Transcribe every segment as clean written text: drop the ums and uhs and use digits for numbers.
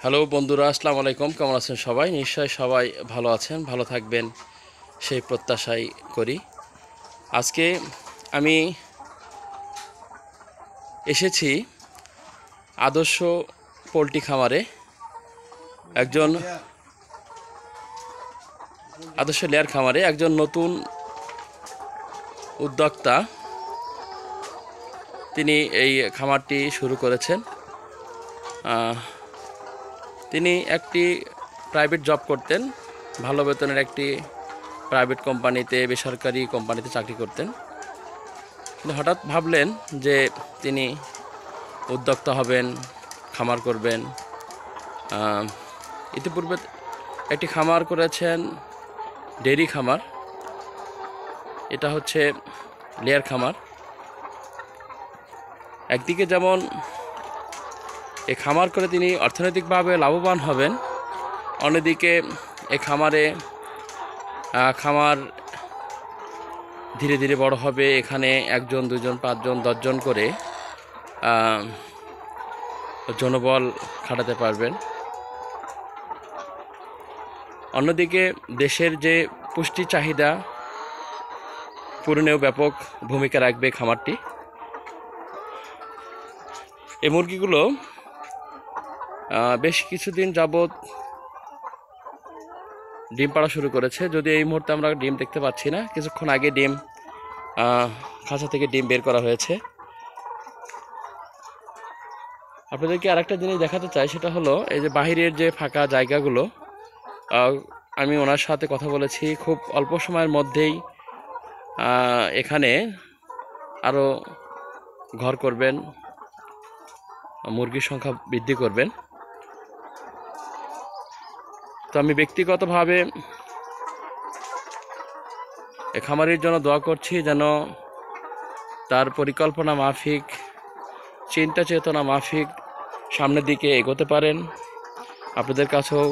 Hello বন্ধুরা, আসসালামু আলাইকুম। কেমন আছেন সবাই? নিশ্চয়ই সবাই ভালো আছেন, ভালো থাকবেন সেই প্রত্যাশাই করি। আজকে আমি এসেছি আদর্শ পোলট্রি খামারে। একজন আদর্শ লেয়ার খামারে একজন নতুন উদ্যোক্তা তিনি এই খামারটি শুরু করেছেন। তিনি একটি প্রাইভেট জব করতেন, ভালো বেতনের একটি প্রাইভেট কোম্পানিতে, বেসরকারি কোম্পানিতে চাকরি করতেন। কিন্তু হঠাৎ ভাবলেন যে তিনি উদ্যোক্তা হবেন, খামার করবেন। ইতিপূর্বে একটি খামার করেছেন, ডেইরি খামার। এটা হচ্ছে লেয়ার খামার। একদিকে যেমন এই খামার করে তিনি অর্থনৈতিকভাবে লাভবান হবেন, অন্যদিকে এই খামার ধীরে ধীরে বড় হবে। এখানে একজন, দুজন, পাঁচজন, 10জন করে জনবল খাটাতে পারবেন। অন্যদিকে দেশের যে পুষ্টি চাহিদা পূরণেও ব্যাপক ভূমিকা রাখবে খামারটি। এই মুরগিগুলো বেশ কিছুদিন যাবৎ ডিম পাড়া শুরু করেছে, যদি এই মুহূর্তে আমরা ডিম দেখতে পাচ্ছি না। কিছুক্ষণ আগে ডিম খাঁচা থেকে ডিম বের করা হয়েছে। আপনাদেরকে আরেকটা জিনিস দেখাতে চাই, সেটা হলো এই যে বাহিরের যে ফাঁকা জায়গাগুলো, আমি ওনার সাথে কথা বলেছি, খুব অল্প সময়ের মধ্যেই এখানে আরও ঘর করবেন, মুরগির সংখ্যা বৃদ্ধি করবেন। তো আমি ব্যক্তিগতভাবে এ খামারির জন্য দোয়া করছি, যেন তার পরিকল্পনা মাফিক, চিন্তা চেতনা মাফিক সামনের দিকে এগোতে পারেন। আপনাদের কাছেও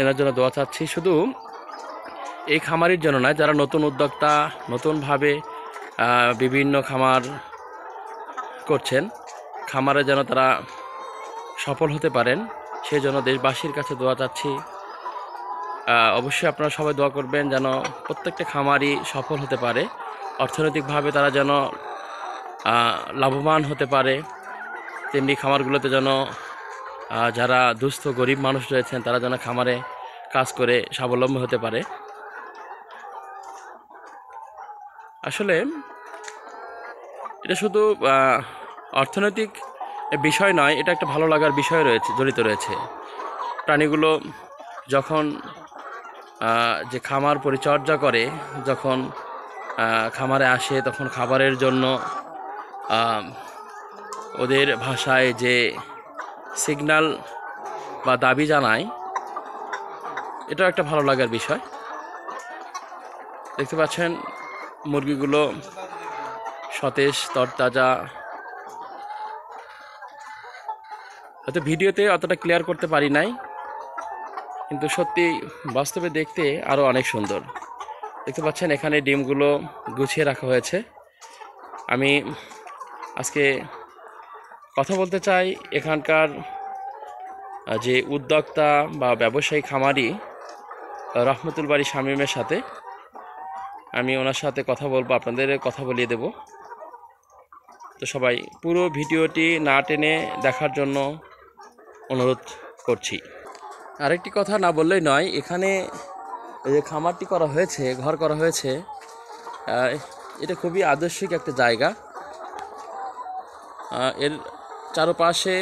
এনার জন্য দোয়া চাচ্ছি। শুধু এই খামারির জন্য নয়, যারা নতুন উদ্যোক্তা, নতুনভাবে বিভিন্ন খামার করছেন, খামারে যেন তারা সফল হতে পারেন, সেই জন্য দেশবাসীর কাছে দোয়া চাচ্ছি। অবশ্যই আপনারা সবাই দোয়া করবেন যেন প্রত্যেকটা খামারই সফল হতে পারে, অর্থনৈতিকভাবে তারা যেন লাভবান হতে পারে। তেমনি খামারগুলোতে যেন যারা দুস্থ গরিব মানুষ রয়েছেন, তারা যেন খামারে কাজ করে স্বাবলম্বী হতে পারে। আসলে এটা শুধু অর্থনৈতিক বিষয় নয়, এটা একটা ভালো লাগার বিষয় জড়িত রয়েছে। প্রাণীগুলো যখন যে খামার পরিচর্যা করে, যখন খামারে আসে, তখন খাবারের জন্য ওদের ভাষায় যে সিগন্যাল বা দাবি জানায়, এটাও একটা ভালো লাগার বিষয়। দেখতে পাচ্ছেন মুরগিগুলো সতেজ, তরতাজা। হয়তো ভিডিওতে অতটা ক্লিয়ার করতে পারি নাই, কিন্তু সত্যি বাস্তবে দেখতে আরও অনেক সুন্দর। দেখতে পাচ্ছেন এখানে ডিমগুলো গুছিয়ে রাখা হয়েছে। আমি আজকে কথা বলতে চাই এখানকার যে উদ্যোক্তা বা ব্যবসায়ী খামারি রহমতুল বাড়ি শামীমের সাথে। আমি ওনার সাথে কথা বলবো, আপনাদের কথা বলিয়ে দেব। তো সবাই পুরো ভিডিওটি না টেনে দেখার জন্য অনুরোধ করছি। আরেকটি কথা না বললেই নয়, এখানে যে খামারটি করা হয়েছে, ঘর করা হয়েছে, এটা খুবই আদর্শিক একটা জায়গা। এর চারপাশে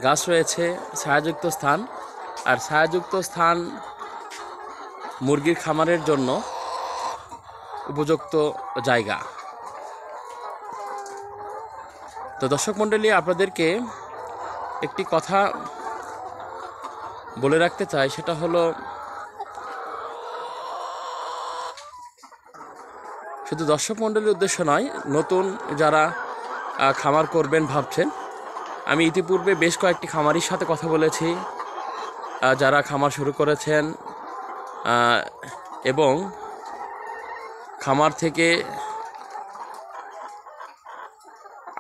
গাছ রয়েছে, ছায়াযুক্ত স্থান। আর ছায়াযুক্ত স্থান মুরগির খামারের জন্য উপযুক্ত জায়গা। তো দর্শক মণ্ডলী, আপনাদেরকে একটি কথা বলে রাখতে চাই, সেটা হলো শুধু দর্শক মণ্ডলীর উদ্দেশ্য নয়, নতুন যারা খামার করবেন ভাবছেন, আমি ইতিপূর্বে বেশ কয়েকটি খামারির সাথে কথা বলেছি, যারা খামার শুরু করেছেন এবং খামার থেকে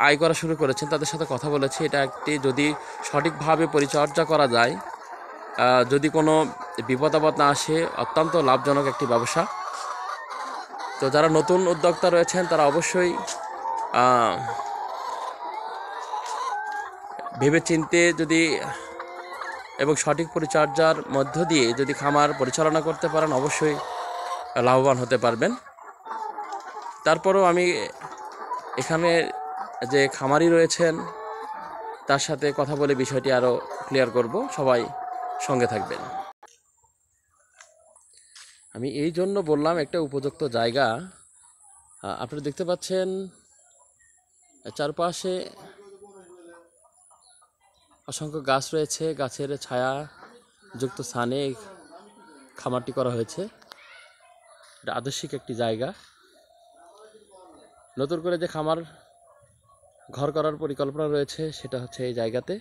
আয় করা শুরু করেছেন তাদের সাথে কথা বলেছি। এটা একটি যদি সঠিকভাবে পরিচর্যা করা যায়, যদি কোনো বিপদ আপদ না আসে, অত্যন্ত লাভজনক একটি ব্যবসা। তো যারা নতুন উদ্যোক্তা রয়েছেন তারা অবশ্যই ভেবেচিন্তে যদি এবং সঠিক পরিচর্যার মধ্য দিয়ে যদি খামার পরিচালনা করতে পারেন অবশ্যই লাভবান হতে পারবেন। তারপরেও আমি এখানে যে খামারি রয়েছেন তার সাথে কথা বলে বিষয়টি আরও ক্লিয়ার করব, সবাই সঙ্গে থাকবেন। আমি এই জন্য বললাম একটা উপযুক্ত জায়গা। আপনারা দেখতে পাচ্ছেন চারপাশে অসংখ্য গাছ রয়েছে, গাছের ছায়া যুক্ত স্থানে খামারটি করা হয়েছে। এটা আদর্শিক একটি জায়গা। নতুন করে যে খামার ঘর করার পরিকল্পনা রয়েছে সেটা হচ্ছে এই জায়গাতে।